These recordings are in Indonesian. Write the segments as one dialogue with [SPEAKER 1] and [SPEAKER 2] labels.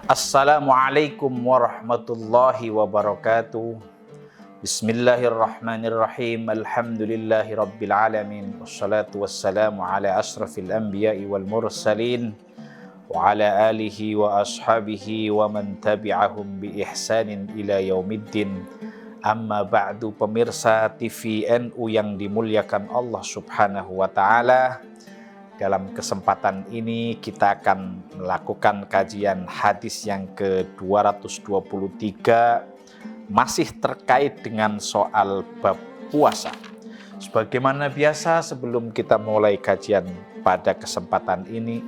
[SPEAKER 1] Assalamualaikum warahmatullahi wabarakatuh. Bismillahirrahmanirrahim. Alhamdulillahi rabbil alamin. Wassalatu wassalamu ala asrafil anbiya'i wal mursalin wa ala alihi wa ashabihi wa man tabi'ahum bi ihsanin ila yaumiddin. Amma ba'du, pemirsa TVNU yang dimuliakan Allah Subhanahu wa taala. Dalam kesempatan ini kita akan melakukan kajian hadis yang ke-223, masih terkait dengan soal bab puasa. Sebagaimana biasa, sebelum kita mulai kajian pada kesempatan ini,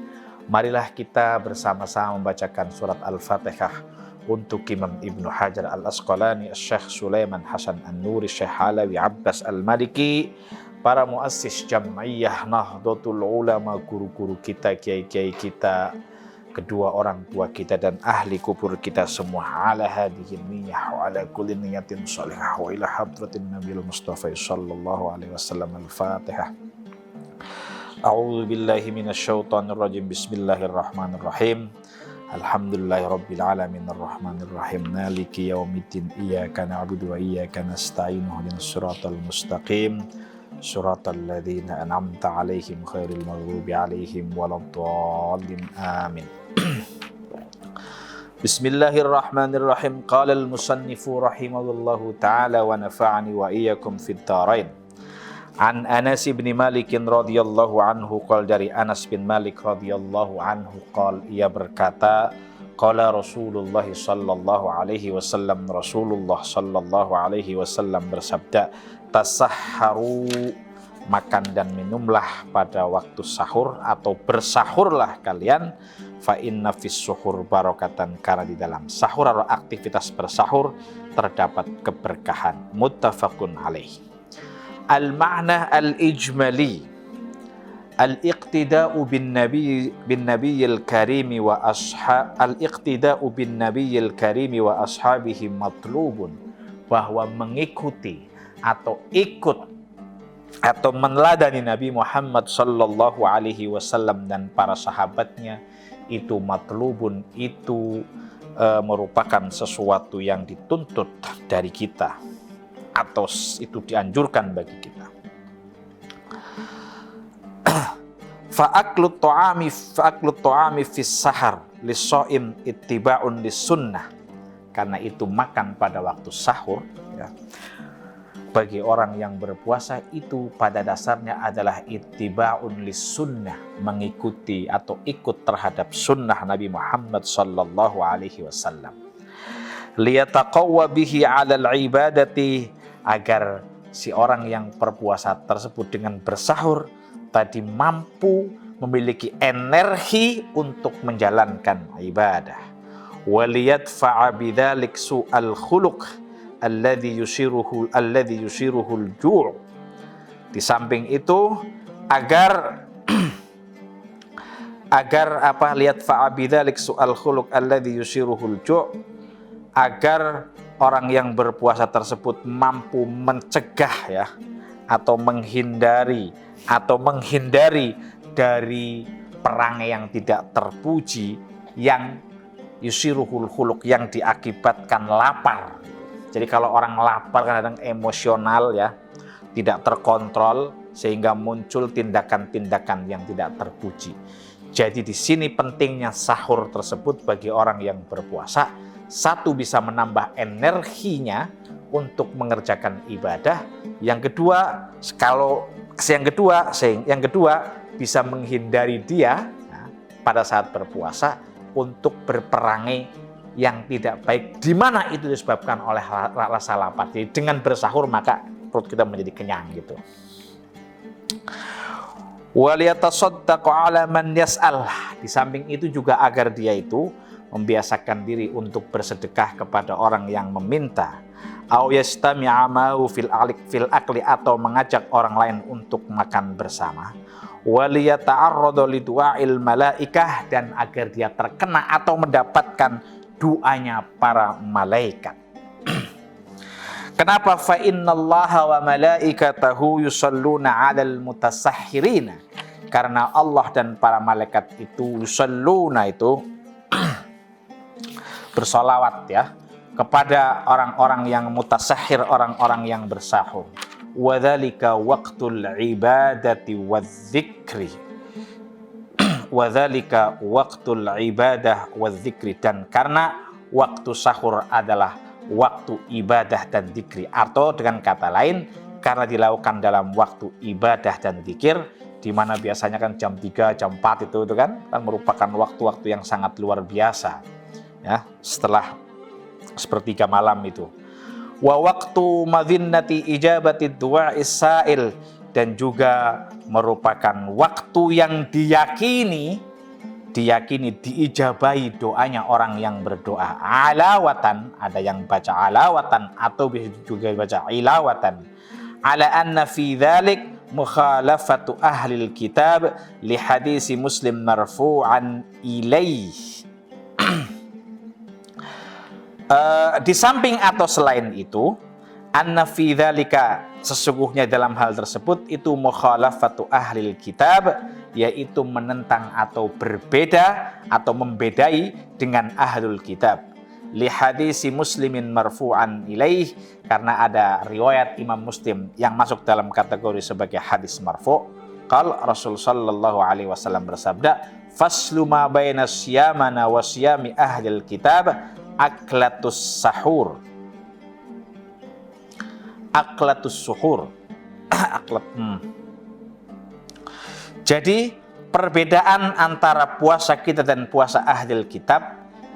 [SPEAKER 1] marilah kita bersama-sama membacakan surat Al-Fatihah untuk Imam Ibnu Hajar Al-Asqalani, Syekh Sulaiman Hasan An-Nuri, Syekh Alawi Abbas Al-Maliki, para muassis Jam'iyah Nahdlatul Ulama, guru-guru kita, kiai-kiai kita, kedua orang tua kita dan ahli kubur kita semua. Ala hadhihi niyyah wa ala kulli niyatin shalihah wa ila hadratin Nabil Mustafa sallallahu alaihi wasallam. Al-Fatihah. A'udzu billahi minasyaitonir rajim. Bismillahirrahmanirrahim. Alhamdulillahi rabbil alamin arrahmanir rahim maliki yaumiddin iyyaka na'budu wa iyyaka nasta'in ihdinas siratal mustaqim suratal ladzina an'amta 'alaihim ghairil maghdubi 'alaihim waladdallin amin. Bismillahirrahmanirrahim. Qala al-musannifu rahimahullahu ta'ala wa nafa'ani wa iyyakum fid dharain. An Anas bin Malik radhiyallahu anhu, qala dari Anas bin Malik radhiyallahu anhu, qala ia berkata, qala Rasulullah sallallahu alaihi wasallam, Rasulullah sallallahu alaihi wasallam bersabda, tasahharu, makan dan minumlah pada waktu sahur atau bersahurlah kalian, fa inna fis suhur barakatan, karena di dalam sahur atau aktivitas bersahur terdapat keberkahan. Muttafaqun alaih. Al-ma'na al-ijmali al-iqtida'u bin nabiyil karimi wa al-iqtida'u bin nabiyil karimi wa ashabihi matlubun, bahwa mengikuti atau ikut atau meneladani Nabi Muhammad sallallahu alaihi wasallam dan para sahabatnya itu matlubun, itu merupakan sesuatu yang dituntut dari kita atau itu dianjurkan bagi kita. Fa'aklut ta'ami fis sahar lis-shaim ittiba'un lis-sunnah, karena itu makan pada waktu sahur ya, bagi orang yang berpuasa itu pada dasarnya adalah ittiba'un lis-sunnah, mengikuti atau ikut terhadap sunnah Nabi Muhammad sallallahu alaihi wasallam. Liyataqawwa bihi 'alal ibadati, agar si orang yang berpuasa tersebut dengan bersahur tadi mampu memiliki energi untuk menjalankan ibadah. Waliyadfa'a bidzalik su'al khuluq alladzi yusiruhu al-ju'. Di samping itu agar liyadfa'a bidzalik su'al khuluq alladzi yusiruhu al-ju', agar orang yang berpuasa tersebut mampu mencegah ya, atau menghindari dari perangai yang tidak terpuji, yang yusiruhul khuluq, yang diakibatkan lapar. Jadi kalau orang lapar kadang emosional ya, tidak terkontrol sehingga muncul tindakan-tindakan yang tidak terpuji. Jadi di sini pentingnya sahur tersebut bagi orang yang berpuasa. Satu, bisa menambah energinya untuk mengerjakan ibadah. Yang kedua bisa menghindari dia pada saat berpuasa untuk berperangai yang tidak baik, di mana itu disebabkan oleh rasa lapar. Jadi dengan bersahur maka perut kita menjadi kenyang gitu. Waliyatasaddaqu 'ala man yas'al. Di samping itu juga agar dia itu membiasakan diri untuk bersedekah kepada orang yang meminta. Au yastami'a ma'u fil akli, atau mengajak orang lain untuk makan bersama. Waliyata'arradu lidu'a'il malaikah, dan agar dia terkena atau mendapatkan doanya para malaikat. Kenapa? Fa innallaha wa malaikatahu yusalluna 'alal mutasahhirina, karena Allah dan para malaikat itu yusalluna, itu bersolawat ya kepada orang-orang yang mutasahhir, orang-orang yang bersahur. Wadzalika waqtul ibadati wadzikri. Wadzalika waqtul ibadah wadzikri, dan karena waktu sahur adalah waktu ibadah dan zikri, atau dengan kata lain karena dilakukan dalam waktu ibadah dan zikir, di mana biasanya kan jam 3, jam 4 itu kan merupakan waktu-waktu yang sangat luar biasa ya, setelah sepertiga malam itu. Wa waqtu madhinnati ijabati du'a'is sa'il, dan juga merupakan waktu yang diyakini diijabahi doanya orang yang berdoa. Alawatan, ada yang baca alawatan atau bisa juga baca ilawatan. Ala anna fi dzalik mukhalafatu ahlil kitab li hadisi Muslim marfu'an ilaih. Di samping atau selain itu, anna fi dzalika, sesungguhnya dalam hal tersebut itu mukhalafatu ahlil kitab, yaitu menentang atau berbeda atau membedai dengan ahlul kitab. Li hadisi Muslimin marfu'an ilaih, karena ada riwayat Imam Muslim yang masuk dalam kategori sebagai hadis marfu'. Qal Rasul sallallahu alaihi wasallam bersabda, faslu ma baina siyamana wa siyami ahlil kitab aklatus sahur. Aklatus suhur. Jadi perbedaan antara puasa kita dan puasa ahlil kitab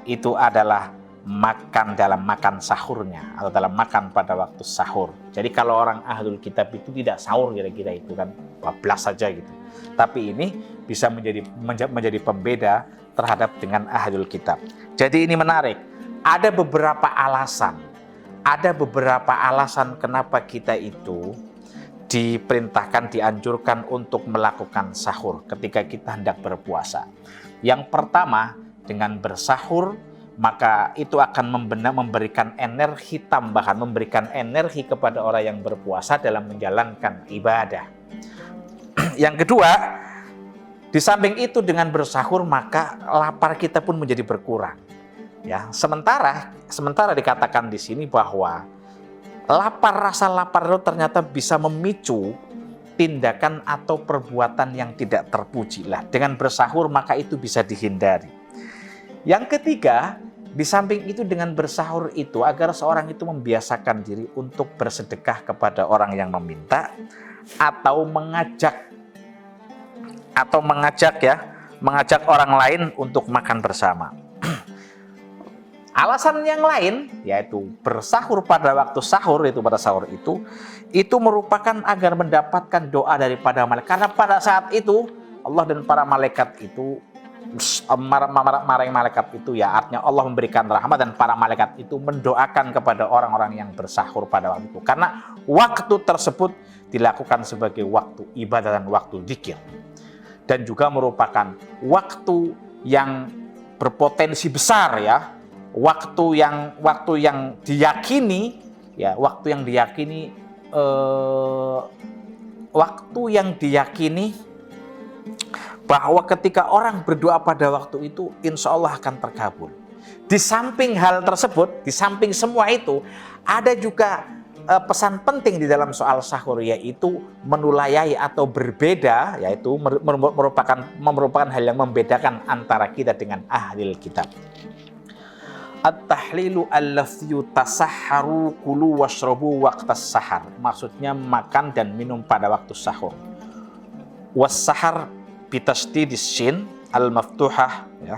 [SPEAKER 1] itu adalah makan dalam makan sahurnya, atau dalam makan pada waktu sahur. Jadi kalau orang ahlul kitab itu tidak sahur kira-kira itu kan bablas saja gitu. Tapi ini bisa menjadi pembeda terhadap dengan ahlul kitab. Jadi ini menarik. Ada beberapa alasan kenapa kita itu diperintahkan, dianjurkan untuk melakukan sahur ketika kita hendak berpuasa. Yang pertama, dengan bersahur maka itu akan memberikan energi tambahan, memberikan energi kepada orang yang berpuasa dalam menjalankan ibadah. Yang kedua, di samping itu dengan bersahur maka lapar kita pun menjadi berkurang. Ya, sementara dikatakan di sini bahwa rasa lapar itu ternyata bisa memicu tindakan atau perbuatan yang tidak terpuji. Lah, dengan bersahur maka itu bisa dihindari. Yang ketiga, di samping itu dengan bersahur itu agar seorang itu membiasakan diri untuk bersedekah kepada orang yang meminta atau mengajak orang lain untuk makan bersama. Alasan yang lain yaitu bersahur pada waktu sahur, itu pada sahur itu merupakan agar mendapatkan doa daripada malaikat. Karena pada saat itu Allah dan para malaikat itu malaikat itu ya artinya Allah memberikan rahmat, dan para malaikat itu mendoakan kepada orang-orang yang bersahur pada waktu itu. Karena waktu tersebut dilakukan sebagai waktu ibadah dan waktu zikir, dan juga merupakan waktu yang berpotensi besar ya. Waktu yang diyakini bahwa ketika orang berdoa pada waktu itu insya Allah akan terkabul. Di samping hal tersebut, di samping semua itu, ada juga pesan penting di dalam soal sahur, yaitu menulayai atau berbeda, yaitu merupakan hal yang membedakan antara kita dengan ahlil kitab. At-tahlilu allafyu tasahharu kulu washrabu waqtas sahar. Maksudnya makan dan minum pada waktu sahur. Was-sahar bitasdidis shin al-maftuhah ya.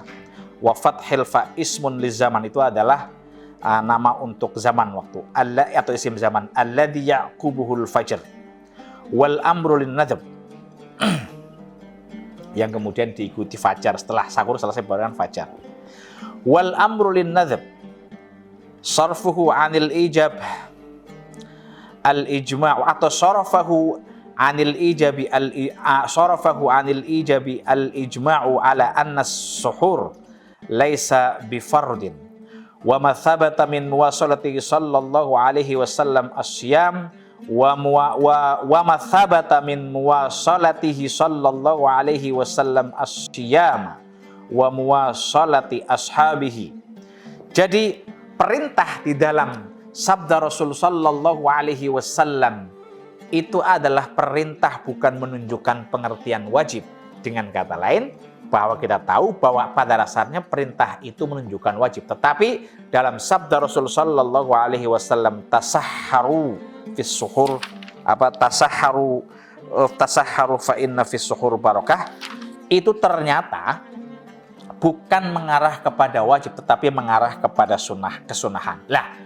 [SPEAKER 1] Wa fathil fa ismun li zaman, itu adalah nama untuk zaman waktu. Atau isim zaman. Alladhi ya'qubuhul fajr. Wal amru lin nadhab. Yang kemudian diikuti fajar, setelah sahur selesai baru fajar. Wal amru lin nadhab sarfuhu anil ijab al ijma' atau sarafahu anil ijabi al ijma'u ala anna as-suhur laisa bifardin wa ma thabata min muwasalatihi sallallahu alaihi wasallam as-siyam wa ma thabata min muwasalatihi sallallahu alaihi wasallam as-siyam wa muwasalati ashabihi. Jadi perintah di dalam sabda Rasul sallallahu alaihi wasallam itu adalah perintah, bukan menunjukkan pengertian wajib. Dengan kata lain, bahwa kita tahu bahwa pada dasarnya perintah itu menunjukkan wajib. Tetapi dalam sabda Rasul sallallahu alaihi wasallam, tasahharu fis suhur, tasahharu fa inna fis suhur barakah, itu ternyata bukan mengarah kepada wajib, tetapi mengarah kepada kesunahan. Lah,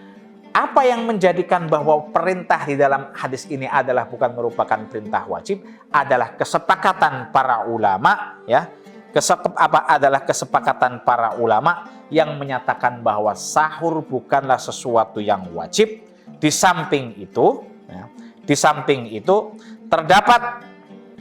[SPEAKER 1] apa yang menjadikan bahwa perintah di dalam hadis ini adalah bukan merupakan perintah wajib adalah kesepakatan para ulama, ya. Adalah kesepakatan para ulama yang menyatakan bahwa sahur bukanlah sesuatu yang wajib. Di samping itu, terdapat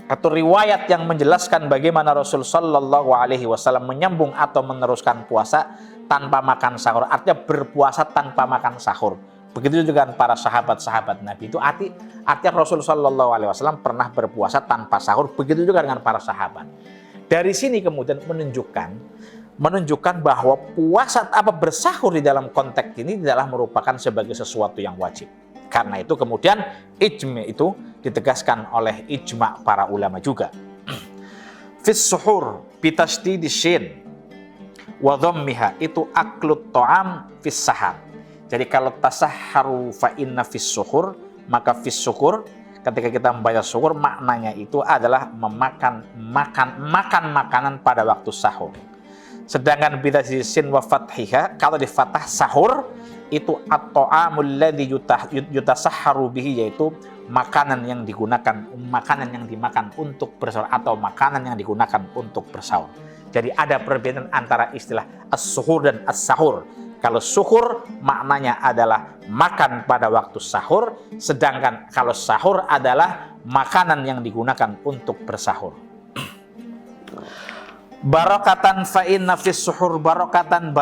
[SPEAKER 1] atau riwayat yang menjelaskan bagaimana Rasul sallallahu alaihi wasallam menyambung atau meneruskan puasa tanpa makan sahur, artinya berpuasa tanpa makan sahur. Begitu juga para sahabat-sahabat Nabi itu artinya Rasul sallallahu alaihi wasallam pernah berpuasa tanpa sahur. Begitu juga dengan para sahabat. Dari sini kemudian menunjukkan bahwa bersahur di dalam konteks ini tidaklah merupakan sebagai sesuatu yang wajib. Karena itu kemudian ijma itu ditegaskan oleh ijma para ulama juga. Fis suhur bitasdidi shin wa dhammiha, itu aklut ta'am fis sahar. Jadi kalau tasahharu fa inna fis suhur, maka fis suhur ketika kita membaca suhur maknanya itu adalah makan makanan pada waktu sahur. Sedangkan bitasdidi shin wa fathiha, kalau di fathah sahur itu at-ta'amul ladzi yutasahharu bihi, yaitu makanan yang dimakan untuk bersahur atau makanan yang digunakan untuk bersahur. Jadi ada perbedaan antara istilah as-suhur dan as-sahur. Kalau suhur maknanya adalah makan pada waktu sahur, sedangkan kalau sahur adalah makanan yang digunakan untuk bersahur. Barakatan fa inna fis suhur barakatan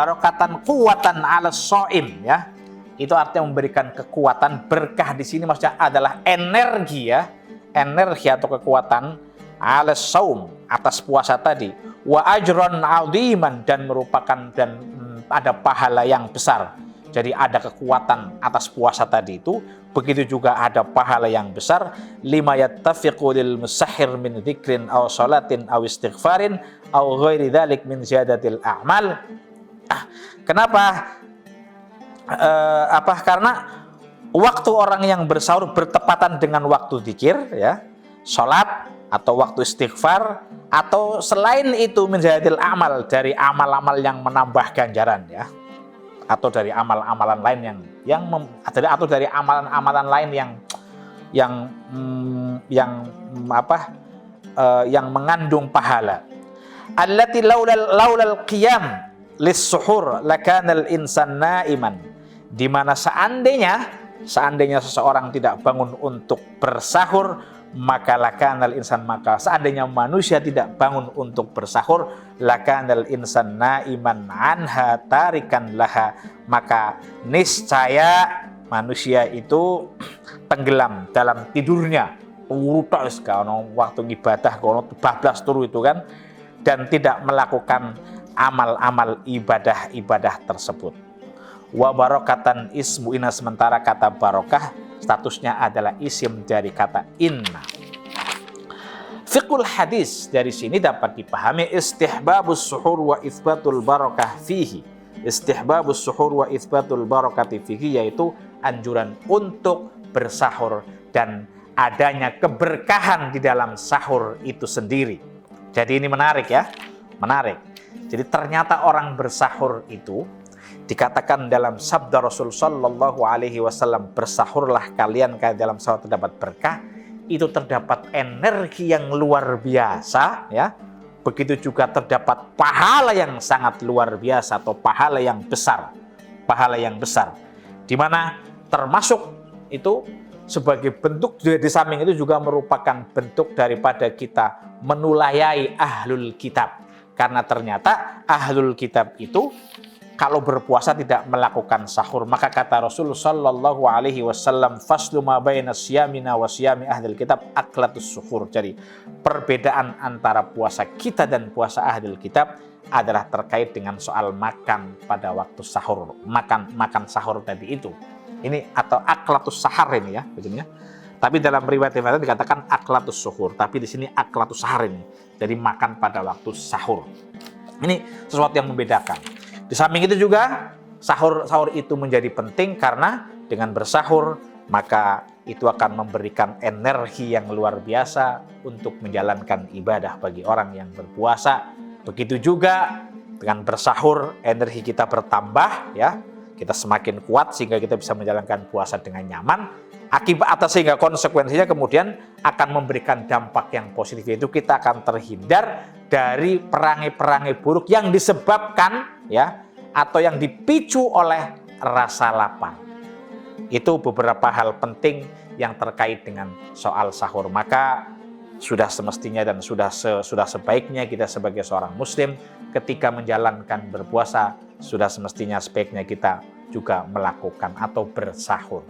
[SPEAKER 1] quwwatan 'ala shaim, ya. Itu artinya memberikan kekuatan. Berkah di sini maksudnya adalah energi, ya. Energi atau kekuatan 'ala shaum, atas puasa tadi. Wa ajran 'aziman, dan ada pahala yang besar. Jadi ada kekuatan atas puasa tadi itu. Begitu juga ada pahala yang besar. Lima yattafiqu lil musahhir min dzikrin aw salatin aw istighfarin aw ghairi dzalik min ziyadatil a'mal. Kenapa? Karena waktu orang yang bersahur bertepatan dengan waktu zikir, ya, salat atau waktu istighfar, atau selain itu min ziyadatil a'mal, dari amal-amal yang menambah ganjaran, ya. Atau dari amalan-amalan lain atau dari amalan-amalan lain yang mengandung pahala. Allati laulal qiyam lis-suhur lakanal insan naiman, di mana seandainya seseorang tidak bangun untuk bersahur, maka seandainya manusia tidak bangun untuk bersahur, lakanal insan naiman anha tarikan laha, maka niscaya manusia itu tenggelam dalam tidurnya. Waktu ibadah kono bablas turu itu kan, dan tidak melakukan amal-amal ibadah tersebut. Wa barakatan ismu inna, sementara kata barokah statusnya adalah isim dari kata inna. Fiqhul hadis dari sini dapat dipahami istihbabus suhur wa itsbatul barakah fihi. Istihbabus suhur wa itsbatul barakati fihi, yaitu anjuran untuk bersahur dan adanya keberkahan di dalam sahur itu sendiri. Jadi ini menarik, ya. Menarik. Jadi ternyata orang bersahur itu dikatakan dalam sabda Rasul sallallahu alaihi wasallam, bersahurlah kalian karena dalam sahur terdapat berkah. Itu terdapat energi yang luar biasa, ya. Begitu juga terdapat pahala yang sangat luar biasa atau pahala yang besar. Pahala yang besar. Di mana termasuk itu sebagai bentuk, di samping itu juga merupakan bentuk daripada kita menulayai ahlul kitab. Karena ternyata ahlul kitab itu kalau berpuasa tidak melakukan sahur, maka kata Rasul sallallahu alaihi wasallam, faslu ma baina siyamina wa siyami ahlil kitab aklatus suhur. Jadi perbedaan antara puasa kita dan puasa ahlul kitab adalah terkait dengan soal makan pada waktu sahur, makan sahur tadi itu. Ini atau aklatus sahar ini ya, begini ya. Tapi dalam riwayat yang lain dikatakan aklatus suhur, tapi di sini aklatus sahar ini. Jadi makan pada waktu sahur. Ini sesuatu yang membedakan. Di samping itu juga sahur itu menjadi penting karena dengan bersahur maka itu akan memberikan energi yang luar biasa untuk menjalankan ibadah bagi orang yang berpuasa. Begitu juga dengan bersahur energi kita bertambah ya. Kita semakin kuat sehingga kita bisa menjalankan puasa dengan nyaman. Akibat atas sehingga konsekuensinya kemudian akan memberikan dampak yang positif, yaitu kita akan terhindar dari perangai-perangai buruk yang disebabkan ya atau yang dipicu oleh rasa lapar. Itu beberapa hal penting yang terkait dengan soal sahur. Maka sudah semestinya dan sudah sebaiknya kita sebagai seorang muslim ketika menjalankan berpuasa sudah semestinya sebaiknya kita juga melakukan atau bersahur.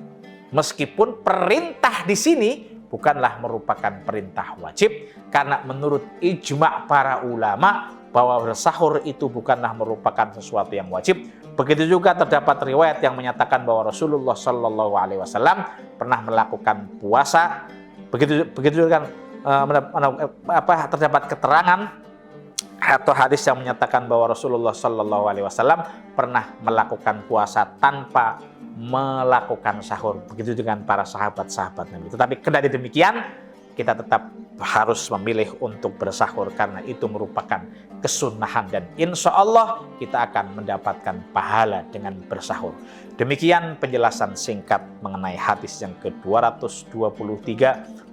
[SPEAKER 1] Meskipun perintah di sini bukanlah merupakan perintah wajib, karena menurut ijma' para ulama bahwa bersahur itu bukanlah merupakan sesuatu yang wajib. Begitu juga terdapat riwayat yang menyatakan bahwa Rasulullah Shallallahu Alaihi Wasallam pernah melakukan puasa. Begitu juga terdapat keterangan atau hadis yang menyatakan bahwa Rasulullah Shallallahu Alaihi Wasallam pernah melakukan puasa tanpa melakukan sahur. Begitu dengan para sahabat-sahabat Nabi. Tetapi kendati demikian, kita tetap harus memilih untuk bersahur karena itu merupakan kesunahan dan insya Allah kita akan mendapatkan pahala dengan bersahur. Demikian penjelasan singkat mengenai hadis yang ke-223.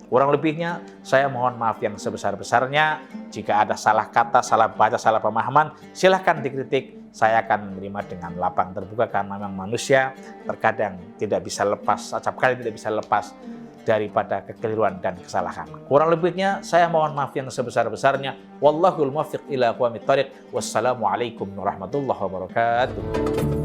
[SPEAKER 1] Kurang lebihnya saya mohon maaf yang sebesar-besarnya. Jika ada salah kata, salah baca, salah pemahaman, silahkan dikritik. Saya akan menerima dengan lapang terbuka karena memang manusia terkadang tidak bisa lepas, acap kali tidak bisa lepas daripada kekeliruan dan kesalahan. Kurang lebihnya saya mohon maaf yang sebesar-besarnya. Wallahul muwaffiq ila aqwamit thoriq. Wassalamualaikum warahmatullahi wabarakatuh.